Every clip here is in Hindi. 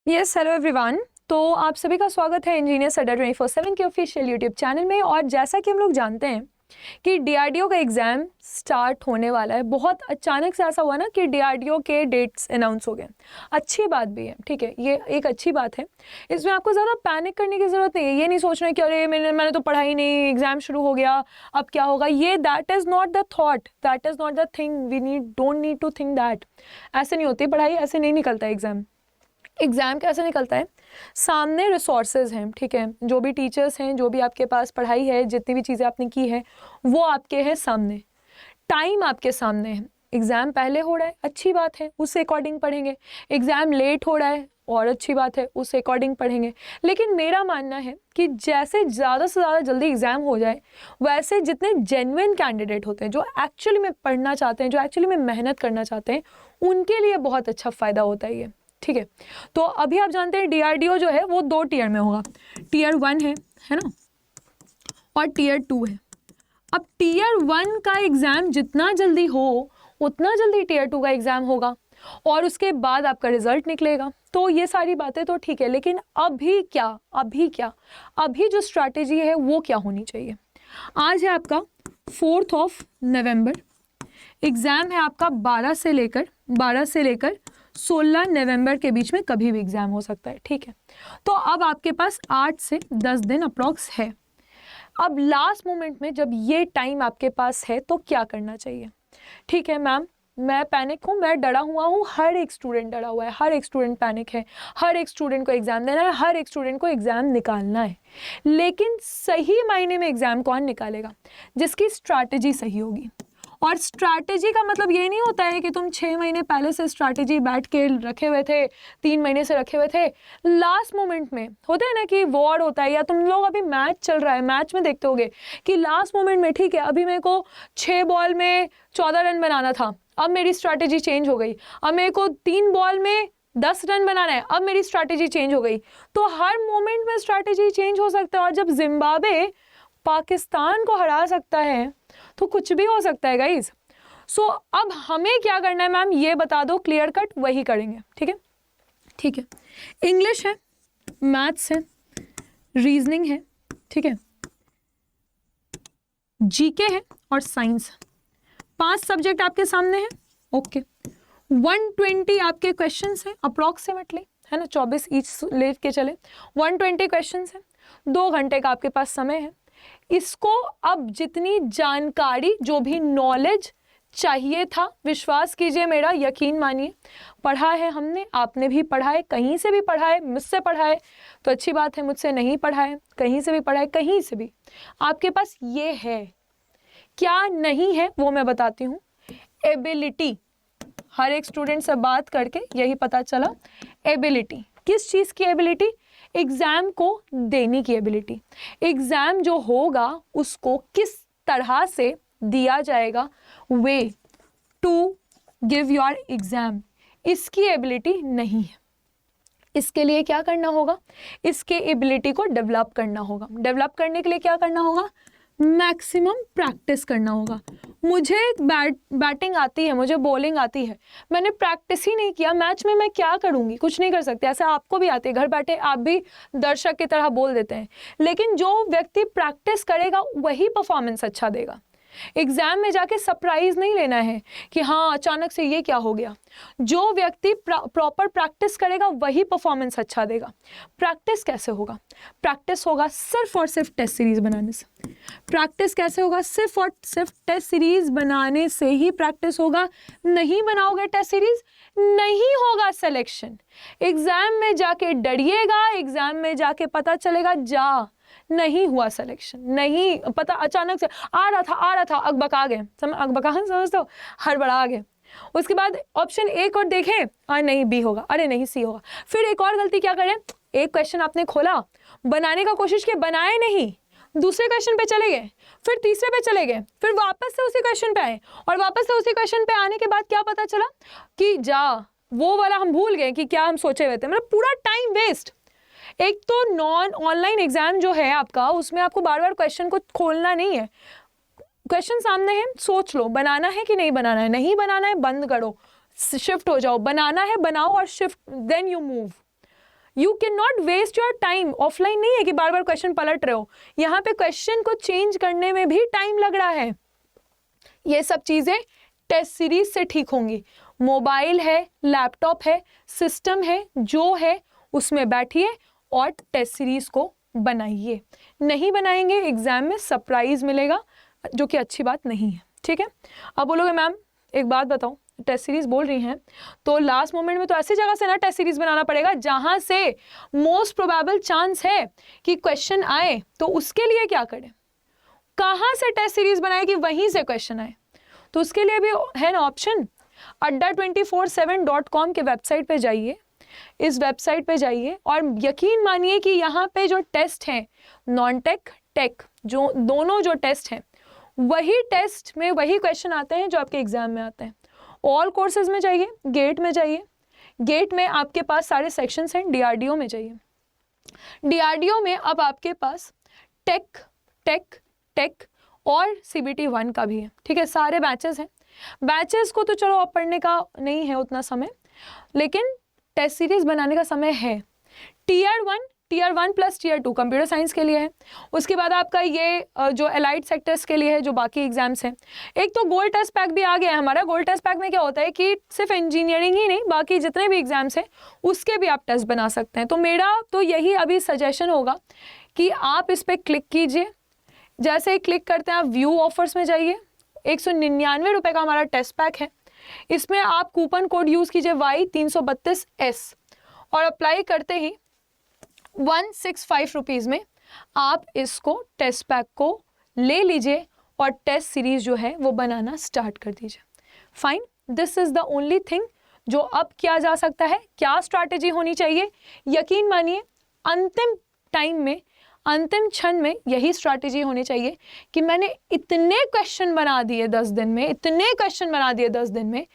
Yes, hello everyone. तो आप सभी का स्वागत है इंजीनियर्स अड्डा 24/7 के ऑफिशियल यूट्यूब चैनल में। और जैसा कि हम लोग जानते हैं कि डीआरडीओ का एग्ज़ाम स्टार्ट होने वाला है। बहुत अचानक से ऐसा हुआ ना कि डीआरडीओ के डेट्स अनाउंस हो गए। अच्छी बात भी है, ठीक है, ये एक अच्छी बात है। इसमें आपको ज़्यादा पैनिक करने की ज़रूरत नहीं है। ये नहीं सोचना है कि अरे मैंने तो पढ़ा ही नहीं, एग्ज़ाम शुरू हो गया, अब क्या होगा। ये that is not the thought, that is not the thing. We don't need to think that. ऐसे नहीं होती पढ़ाई, ऐसे नहीं निकलता एग्ज़ाम। एग्ज़ाम कैसे निकलता है? सामने रिसोर्सेज हैं, ठीक है, जो भी टीचर्स हैं, जो भी आपके पास पढ़ाई है, जितनी भी चीज़ें आपने की है वो आपके हैं सामने। टाइम आपके सामने है। एग्ज़ाम पहले हो रहा है, अच्छी बात है, उससे अकॉर्डिंग पढ़ेंगे। एग्ज़ाम लेट हो रहा है और अच्छी बात है, उससे अकॉर्डिंग पढ़ेंगे। लेकिन मेरा मानना है कि जैसे ज़्यादा से ज़्यादा जल्दी एग्ज़ाम हो जाए, वैसे जितने जेन्युइन कैंडिडेट होते हैं, जो एक्चुअली में पढ़ना चाहते हैं, जो एक्चुअली में मेहनत करना चाहते हैं, उनके लिए बहुत अच्छा फ़ायदा होता है ये, ठीक है। तो अभी आप जानते हैं डीआरडीओ जो है वो 2 टीयर में होगा। टीयर 1 है ना, और टीयर 2 है। अब टीयर 1 का एग्ज़ाम जितना जल्दी हो उतना जल्दी टीयर 2 का एग्ज़ाम होगा और उसके बाद आपका रिजल्ट निकलेगा। तो ये सारी बातें तो ठीक है, लेकिन अभी जो स्ट्रैटेजी है वो क्या होनी चाहिए। आज है आपका 4 नवंबर। एग्ज़ाम है आपका 12 से लेकर 16 नवंबर के बीच में कभी भी एग्ज़ाम हो सकता है, ठीक है। तो अब आपके पास 8 से 10 दिन अप्रॉक्स है। अब लास्ट मोमेंट में जब ये टाइम आपके पास है तो क्या करना चाहिए। ठीक है मैम, मैं पैनिक हूँ, मैं डरा हुआ हूँ, हर एक स्टूडेंट डरा हुआ है, हर एक स्टूडेंट पैनिक है, हर एक स्टूडेंट को एग्ज़ाम देना है, हर एक स्टूडेंट को एग्ज़ाम निकालना है। लेकिन सही मायने में एग्ज़ाम कौन निकालेगा? जिसकी स्ट्रैटेजी सही होगी। और स्ट्रैटेजी का मतलब ये नहीं होता है कि तुम 6 महीने पहले से स्ट्रैटेजी बैठ के रखे हुए थे, 3 महीने से रखे हुए थे, लास्ट मोमेंट में होता है ना कि वॉर होता है, या तुम लोग अभी मैच चल रहा है, मैच में देखते होगे कि लास्ट मोमेंट में, ठीक है, अभी मेरे को 6 बॉल में 14 रन बनाना था, अब मेरी स्ट्रैटेजी चेंज हो गई। अब मेरे को 3 बॉल में 10 रन बनाना है, अब मेरी स्ट्रैटेजी चेंज हो गई। तो हर मोमेंट में स्ट्रैटेजी चेंज हो सकता है। और जब जिम्बाब्वे पाकिस्तान को हरा सकता है तो कुछ भी हो सकता है गाइज। सो अब हमें क्या करना है मैम, ये बता दो, क्लियर कट वही करेंगे, ठीक है। ठीक है, इंग्लिश है, मैथ्स है, रीजनिंग है, ठीक है, जीके है और साइंस। 5 सब्जेक्ट आपके सामने हैं, ओके। 120 आपके क्वेश्चंस हैं अप्रोक्सीमेटली, है ना, 24 ईच लेके चले, 120 क्वेश्चंस हैं। 2 घंटे का आपके पास समय है। इसको अब जितनी जानकारी, जो भी नॉलेज चाहिए था, विश्वास कीजिए मेरा, यकीन मानिए, पढ़ा है हमने, आपने भी पढ़ा है, कहीं से भी पढ़ा है, मुझसे पढ़ा है तो अच्छी बात है, मुझसे नहीं पढ़ा है, कहीं से भी पढ़ा है, कहीं से भी आपके पास ये है। क्या नहीं है वो मैं बताती हूँ। एबिलिटी, हर एक स्टूडेंट से बात करके यही पता चला। एबिलिटी, किस चीज़ की एबिलिटी? एग्ज़ाम को देने की एबिलिटी। एग्ज़ाम जो होगा उसको किस तरह से दिया जाएगा, way to give your exam, इसकी एबिलिटी नहीं है। इसके लिए क्या करना होगा? इसके एबिलिटी को डेवलप करना होगा। डेवलप करने के लिए क्या करना होगा? मैक्सिमम प्रैक्टिस करना होगा। मुझे बैटिंग आती है, मुझे बॉलिंग आती है, मैंने प्रैक्टिस ही नहीं किया, मैच में मैं क्या करूंगी? कुछ नहीं कर सकते। ऐसा आपको भी आती है, घर बैठे आप भी दर्शक की तरह बोल देते हैं। लेकिन जो व्यक्ति प्रैक्टिस करेगा वही परफॉर्मेंस अच्छा देगा। एग्जाम में जाके सरप्राइज नहीं लेना है कि हाँ अचानक से ये क्या हो गया। जो व्यक्ति प्रॉपर प्रैक्टिस करेगा वही परफॉर्मेंस अच्छा देगा। प्रैक्टिस कैसे होगा? प्रैक्टिस होगा सिर्फ और सिर्फ टेस्ट सीरीज बनाने से। प्रैक्टिस कैसे होगा? सिर्फ और सिर्फ टेस्ट सीरीज बनाने से ही प्रैक्टिस होगा। नहीं बनाओगे टेस्ट सीरीज, नहीं होगा सिलेक्शन। एग्जाम में जाके डरिएगा, एग्जाम में जाके पता चलेगा नहीं हुआ सिलेक्शन, नहीं पता, अचानक से आ रहा था अकबका गए, अकबका समझते हो, हड़बड़ा गए। उसके बाद ऑप्शन ए को देखें, नहीं बी होगा, अरे नहीं सी होगा। फिर एक और गलती क्या करें, एक क्वेश्चन आपने खोला, बनाने का कोशिश किया, बनाए नहीं, दूसरे क्वेश्चन पे चले गए, फिर तीसरे पे चले गए, फिर वापस से उसी क्वेश्चन पे आए, और वापस से उसी क्वेश्चन पे आने के बाद क्या पता चला कि वो वाला हम भूल गए कि क्या हम सोचे हुए थे। मतलब पूरा टाइम वेस्ट। एक तो नॉन ऑनलाइन एग्जाम जो है आपका, उसमें आपको बार बार क्वेश्चन को खोलना नहीं है। क्वेश्चन सामने है, सोच लो बनाना है कि नहीं बनाना है। नहीं बनाना है, बंद करो, शिफ्ट हो जाओ। बनाना है, बनाओ और shift, then you move. You can not waste your time. Offline नहीं है कि बार बार क्वेश्चन पलट रहे हो, यहाँ पे क्वेश्चन को चेंज करने में भी टाइम लग रहा है। ये सब चीजें टेस्ट सीरीज से ठीक होंगी। मोबाइल है, लैपटॉप है, सिस्टम है, जो है उसमें बैठिए और टेस्ट सीरीज को बनाइए। नहीं बनाएंगे एग्जाम में सरप्राइज मिलेगा, जो कि अच्छी बात नहीं है। ठीक है, अब बोलोगे मैम एक बात बताओ, टेस्ट सीरीज बोल रही हैं तो लास्ट मोमेंट में तो ऐसी जगह से ना टेस्ट सीरीज बनाना पड़ेगा जहां से मोस्ट प्रोबेबल चांस है कि क्वेश्चन आए। तो उसके लिए क्या करें, कहां से टेस्ट सीरीज बनाए कि वहीं से क्वेश्चन आए। तो उसके लिए भी है ना ऑप्शन, adda247.com के वेबसाइट पे जाइए, इस वेबसाइट पे जाइए और यकीन मानिए कि यहाँ पे जो टेस्ट हैं, नॉन टेक टेक जो दोनों जो टेस्ट हैं, वही टेस्ट में वही क्वेश्चन आते हैं जो आपके एग्जाम में आते हैं। ऑल कोर्सेज में जाइए, गेट में जाइए, गेट में आपके पास सारे सेक्शंस हैं। डीआरडीओ में जाइए, डीआरडीओ में अब आपके पास टेक टेक टेक और सीबीटी 1 का भी है। ठीक है, सारे बैचेस हैं। बैचेस को तो चलो अब पढ़ने का नहीं है उतना समय, लेकिन टेस्ट सीरीज बनाने का समय है। Tier 1 plus tier 2 computer science के लिए है। उसके बाद आपका ये जो एलाइड सेक्टर्स के लिए है, जो बाकी एग्जाम्स हैं। एक तो गोल्ड टेस्ट पैक भी आ गया है हमारा। गोल्ड टेस्ट पैक में क्या होता है कि सिर्फ इंजीनियरिंग ही नहीं, बाकी जितने भी एग्जाम्स हैं उसके भी आप टेस्ट बना सकते हैं। तो मेरा तो यही अभी सजेशन होगा कि आप इस पर क्लिक कीजिए। जैसे ही क्लिक करते हैं आप व्यू ऑफर्स में जाइए, 199 रुपये का हमारा टेस्ट पैक है। इसमें आप कूपन कोड यूज़ कीजिए Y332S और अप्लाई करते ही 165 रुपीज़ में आप इसको टेस्ट पैक को ले लीजिए और टेस्ट सीरीज जो है वो बनाना स्टार्ट कर दीजिए। Fine, this is the only thing जो अब किया जा सकता है। क्या स्ट्रैटेजी होनी चाहिए, यकीन मानिए अंतिम टाइम में, अंतिम क्षण में यही स्ट्रैटेजी होनी चाहिए कि मैंने इतने क्वेश्चन बना दिए 10 दिन में, इतने क्वेश्चन बना दिए 10 दिन में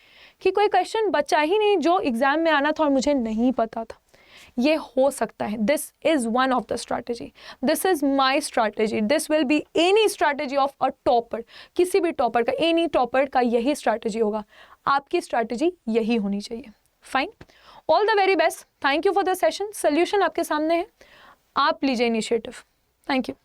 कि कोई क्वेश्चन बचा ही नहीं जो एग्जाम में आना था और मुझे नहीं पता था। ये हो सकता है। This is one of the strategy, this is my strategy, this will be any strategy of a topper. किसी भी टॉपर का, एनी टॉपर का यही स्ट्रैटेजी होगा। आपकी स्ट्रैटेजी यही होनी चाहिए। Fine, all the very best, thank you for the session. Solution आपके सामने है, आप लीजिए इनिशिएटिव। Thank you.